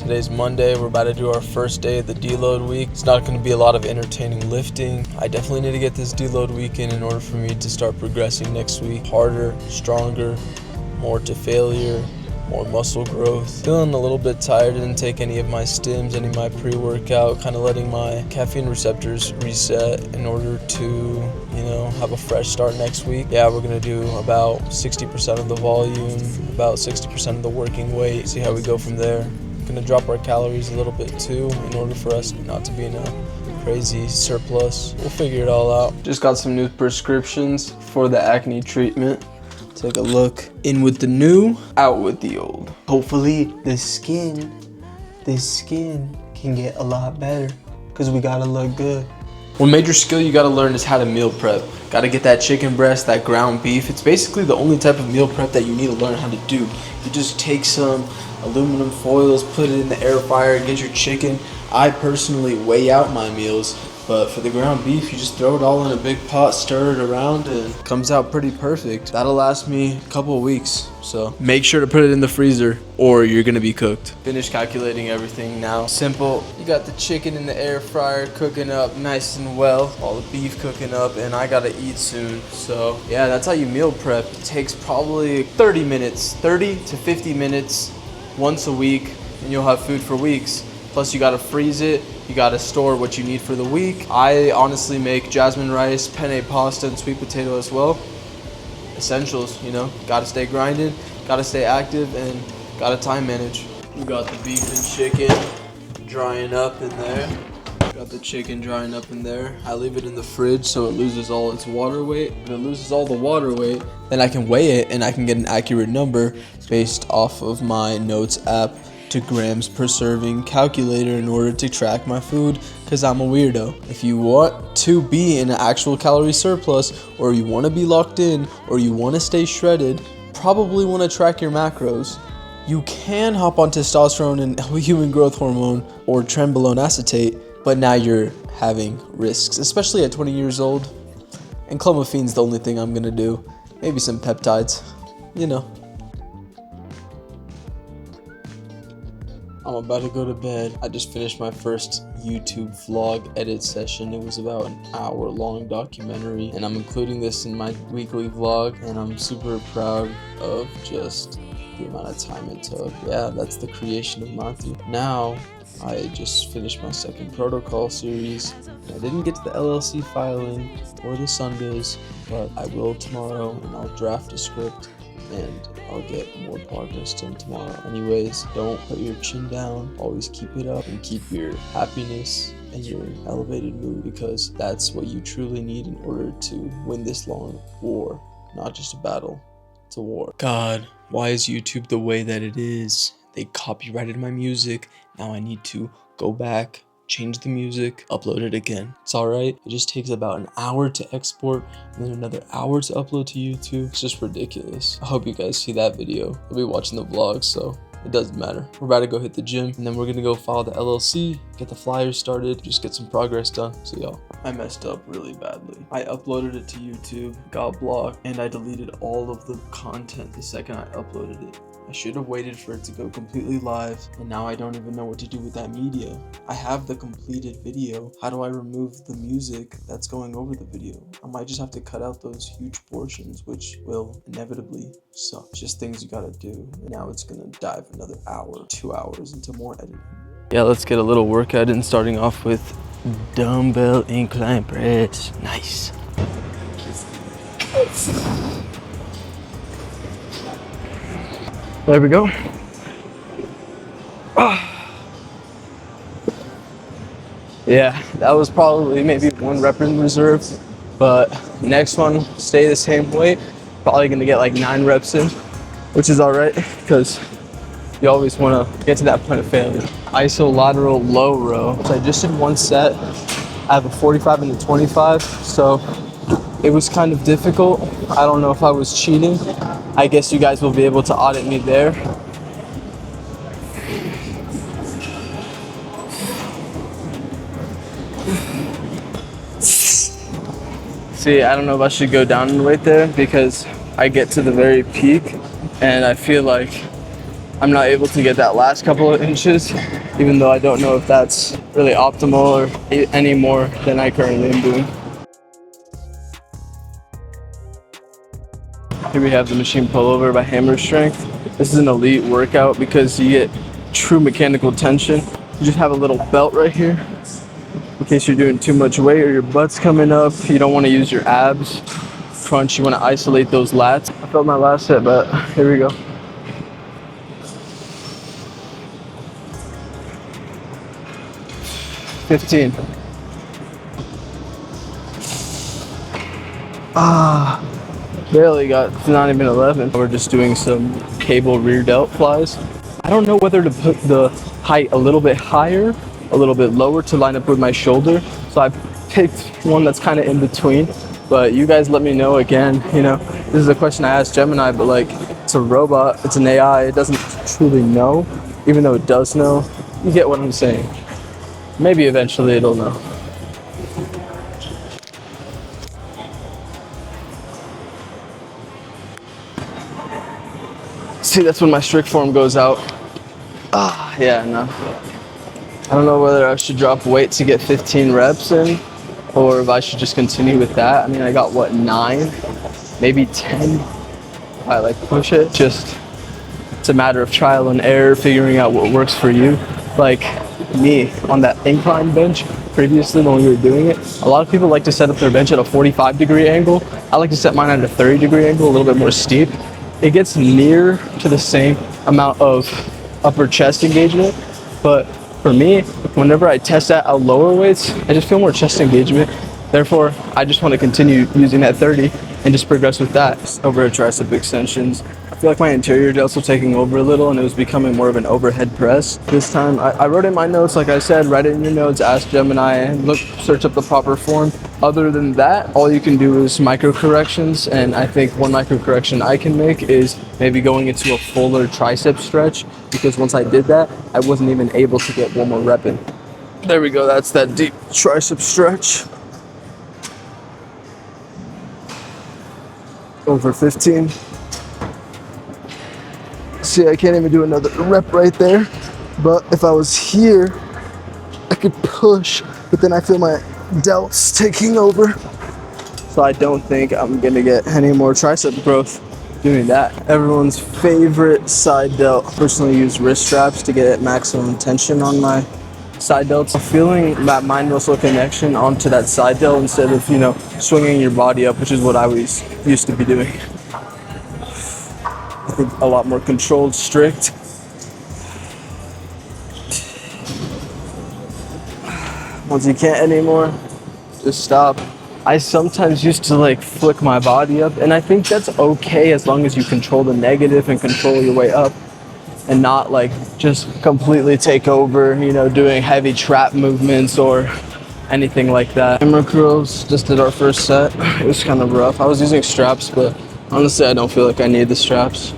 Today's Monday. We're about to do our first day of the deload week. It's not going to be a lot of entertaining lifting. I definitely need to get this deload week in order for me to start progressing next week. Harder, stronger, more to failure, more muscle growth. Feeling a little bit tired. Didn't take any of my stims, any of my pre-workout, kind of letting my caffeine receptors reset in order to, have a fresh start next week. Yeah, we're gonna do about 60% of the volume, about 60% of the working weight, see how we go from there. Gonna drop our calories a little bit too in order for us not to be in a crazy surplus. We'll figure it all out. Just got some new prescriptions for the acne treatment. Take a look. In with the new, out with the old. Hopefully this skin can get a lot better because we gotta look good. One major skill you gotta learn is how to meal prep. Gotta get that chicken breast, that ground beef. It's basically the only type of meal prep that you need to learn how to do. You just take some aluminum foils, put it in the air fryer, get your chicken. I personally weigh out my meals, but for the ground beef, you just throw it all in a big pot, stir it around, and it comes out pretty perfect. That'll last me a couple of weeks, so make sure to put it in the freezer or you're gonna be cooked. Finished calculating everything now. Simple. You got the chicken in the air fryer cooking up nice and well, all the beef cooking up, and I gotta eat soon. So yeah, that's how you meal prep. It takes probably 30 minutes, 30 to 50 minutes once a week, and you'll have food for weeks. Plus you gotta freeze it, you gotta store what you need for the week. I honestly make jasmine rice, penne pasta, and sweet potato as well. Essentials, gotta stay grinding, gotta stay active, and gotta time manage. We got the beef and chicken drying up in there. Got the chicken drying up in there. I leave it in the fridge so it loses all its water weight. If it loses all the water weight, then I can weigh it and I can get an accurate number based off of my notes app to grams per serving calculator in order to track my food, because I'm a weirdo. If you want to be in an actual calorie surplus, or you want to be locked in, or you want to stay shredded, probably want to track your macros. You can hop on testosterone and human growth hormone or trenbolone acetate, but now you're having risks, especially at 20 years old. And clomiphene's the only thing I'm gonna do. Maybe some peptides, I'm about to go to bed. I just finished my first YouTube vlog edit session. It was about an hour-long documentary, and I'm including this in my weekly vlog, and I'm super proud of just the amount of time it took. Yeah, that's the creation of Matthew. Now, I just finished my second protocol series. I didn't get to the LLC filing or the Sundays, but I will tomorrow, and I'll draft a script and I'll get more progress done tomorrow. Anyways, don't put your chin down, always keep it up and keep your happiness and your elevated mood, because that's what you truly need in order to win this long war. Not just a battle, it's a war. God, why is YouTube the way that it is? They copyrighted my music. Now I need to go back, change the music, upload it again. It's alright. It just takes about an hour to export and then another hour to upload to YouTube. It's just ridiculous. I hope you guys see that video. I'll be watching the vlog, so it doesn't matter. We're about to go hit the gym, and then we're gonna go file the LLC, get the flyers started, just get some progress done. So y'all, I messed up really badly. I uploaded it to YouTube, got blocked, and I deleted all of the content the second I uploaded it. I should have waited for it to go completely live, and now I don't even know what to do with that media. I have the completed video. How do I remove the music that's going over the video? I might just have to cut out those huge portions, which will inevitably suck. Just things you gotta do. And now it's gonna dive another hour, 2 hours into more editing. Yeah, let's get a little workout in, starting off with dumbbell incline press. Nice. There we go. Yeah, that was probably maybe 1 rep in reserve, but next one, stay the same weight. Probably gonna get like 9 reps in, which is all right, because you always wanna get to that point of failure. Isolateral low row. So I just did 1 set. I have a 45 and a 25, so it was kind of difficult. I don't know if I was cheating. I guess you guys will be able to audit me there. See, I don't know if I should go down in weight there, because I get to the very peak and I feel like I'm not able to get that last couple of inches, even though I don't know if that's really optimal or any more than I currently am doing. Here we have the machine pullover by Hammer Strength. This is an elite workout because you get true mechanical tension. You just have a little belt right here in case you're doing too much weight or your butt's coming up. You don't want to use your abs. Crunch, you want to isolate those lats. I felt my last set, but here we go. $15. Barely got, it's not even 11. We're just doing some cable rear delt flies. I don't know whether to put the height a little bit higher, a little bit lower to line up with my shoulder. So I picked one that's kind of in between. But you guys let me know again, you know, this is a question I asked Gemini, but like, it's a robot, it's an AI, it doesn't truly know, even though it does know. You get what I'm saying. Maybe eventually it'll know. See, that's when my strict form goes out. Yeah, no. I don't know whether I should drop weight to get 15 reps in, or if I should just continue with that. I mean, I got what, 9, maybe 10. If I like push it, just it's a matter of trial and error, figuring out what works for you. Like me on that incline bench previously when we were doing it, a lot of people like to set up their bench at a 45-degree angle. I like to set mine at a 30-degree angle, a little bit more steep. It gets near to the same amount of upper chest engagement, but for me, whenever I test that at lower weights, I just feel more chest engagement. Therefore, I just want to continue using that 30 and just progress with that. Over tricep extensions. I feel like my anterior delts were taking over a little and it was becoming more of an overhead press. This time, I wrote in my notes, like I said, write it in your notes, ask Gemini, and search up the proper form. Other than that, all you can do is micro corrections, and I think one micro correction I can make is maybe going into a fuller tricep stretch, because once I did that, I wasn't even able to get one more rep in. There we go, that's that deep tricep stretch. Over 15. See, I can't even do another rep right there, but if I was here, I could push, but then I feel my delts taking over. So I don't think I'm gonna get any more tricep growth doing that. Everyone's favorite side delt. I personally use wrist straps to get maximum tension on my side delts. Feeling that mind muscle connection onto that side delt instead of, you know, swinging your body up, which is what I always used to be doing. I think a lot more controlled, strict. Once you can't anymore, just stop. I sometimes used to like flick my body up, and I think that's okay as long as you control the negative and control your way up, and not like just completely take over, you know, doing heavy trap movements or anything like that. Hammer curls, just did our first set. It was kind of rough. I was using straps, but honestly, I don't feel like I need the straps.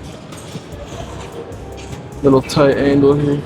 Little tight angle here.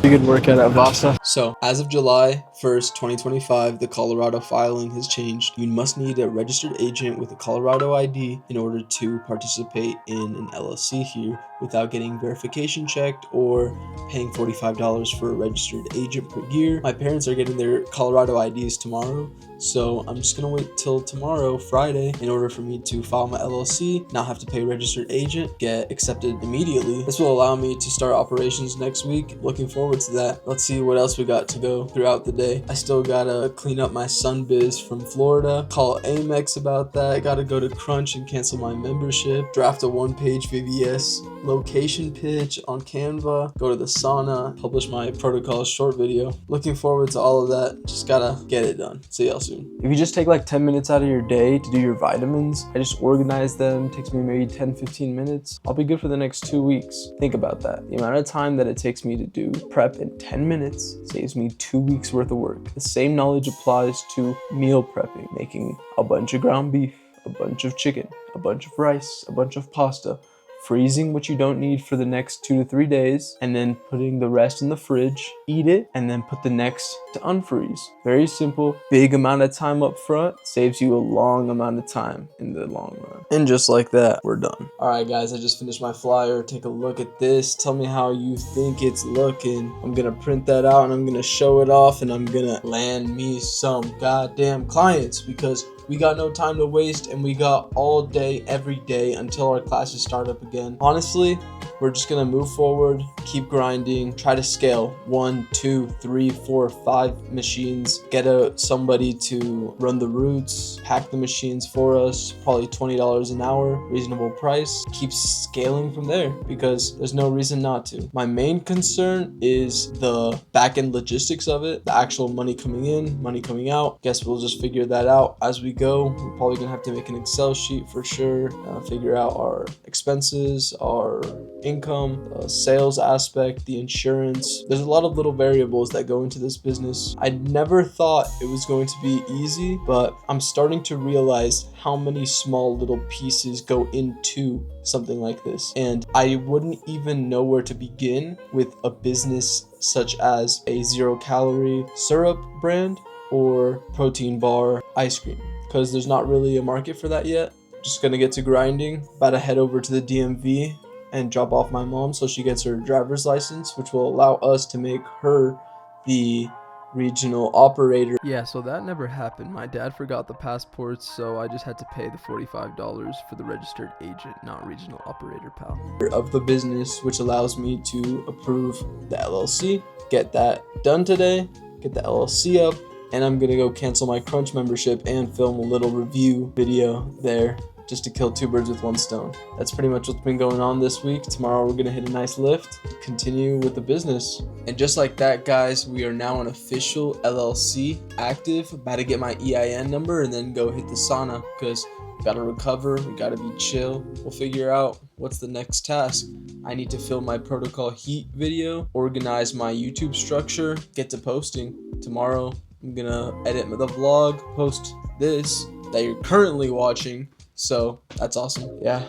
Pretty good workout at Vasa. So, as of July 1st, 2025, the Colorado filing has changed. You must need a registered agent with a Colorado ID in order to participate in an LLC here without getting verification checked or paying $45 for a registered agent per year. My parents are getting their Colorado IDs tomorrow, so I'm just gonna wait till tomorrow, Friday, in order for me to file my LLC, not have to pay a registered agent, get accepted immediately. This will allow me to start operations next week. Looking forward to that. Let's see what else we got to go throughout the day. I still gotta clean up my Sunbiz from Florida, call Amex about that, gotta go to Crunch and cancel my membership, draft a one-page VVS location pitch on Canva, go to the sauna, publish my protocol short video. Looking forward to all of that. Just gotta get it done. See y'all soon. If you just take like 10 minutes out of your day to do your vitamins, I just organize them, takes me maybe 10-15 minutes. I'll be good for the next 2 weeks. Think about that. The amount of time that it takes me to do prep in 10 minutes saves me 2 weeks worth of work. The same knowledge applies to meal prepping, making a bunch of ground beef, a bunch of chicken, a bunch of rice, a bunch of pasta, freezing what you don't need for the next 2 to 3 days, and then putting the rest in the fridge, eat it, and then put the next to unfreeze. Very simple, big amount of time up front, saves you a long amount of time in the long run. And just like that, we're done. All right, guys, I just finished my flyer. Take a look at this. Tell me how you think it's looking. I'm gonna print that out and I'm gonna show it off, and I'm gonna land me some goddamn clients, because we got no time to waste, and we got all day, every day until our classes start up again. Honestly, we're just gonna move forward, keep grinding, try to scale 1, 2, 3, 4, 5 machines, get somebody to run the routes, pack the machines for us, probably $20 an hour, reasonable price. Keep scaling from there, because there's no reason not to. My main concern is the back-end logistics of it, the actual money coming in, money coming out. Guess we'll just figure that out as we go. We're probably gonna have to make an Excel sheet for sure, figure out our expenses, our income, sales aspect, the insurance. There's a lot of little variables that go into this business. I never thought it was going to be easy, but I'm starting to realize how many small little pieces go into something like this. And I wouldn't even know where to begin with a business such as a 0-calorie syrup brand or protein bar ice cream, because there's not really a market for that yet. Just gonna get to grinding. About to head over to the DMV and drop off my mom so she gets her driver's license, which will allow us to make her the regional operator. Yeah, so that never happened. My dad forgot the passports, so I just had to pay the $45 for the registered agent, not regional operator, pal. Of the business, which allows me to approve the LLC, get that done today, get the LLC up, and I'm gonna go cancel my Crunch membership and film a little review video there, just to kill 2 birds with 1 stone. That's pretty much what's been going on this week. Tomorrow we're gonna hit a nice lift, continue with the business. And just like that, guys, we are now an official LLC active. About to get my EIN number and then go hit the sauna, because we gotta recover, we gotta be chill. We'll figure out what's the next task. I need to film my protocol heat video, organize my YouTube structure, get to posting. Tomorrow I'm gonna edit the vlog, post this that you're currently watching. So that's awesome. Yeah,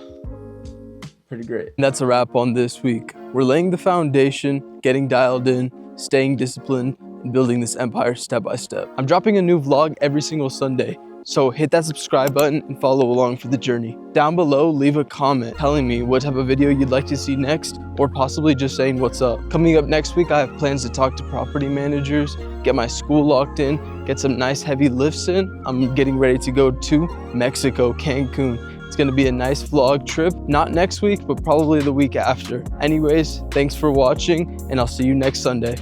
pretty great. And that's a wrap on this week. We're laying the foundation, getting dialed in, staying disciplined, and building this empire step by step. I'm dropping a new vlog every single Sunday, so hit that subscribe button and follow along for the journey. Down below, leave a comment telling me what type of video you'd like to see next, or possibly just saying what's up. Coming up next week, I have plans to talk to property managers, get my school locked in, get some nice heavy lifts in. I'm getting ready to go to Mexico, Cancun. It's gonna be a nice vlog trip, not next week, but probably the week after. Anyways, thanks for watching, and I'll see you next Sunday.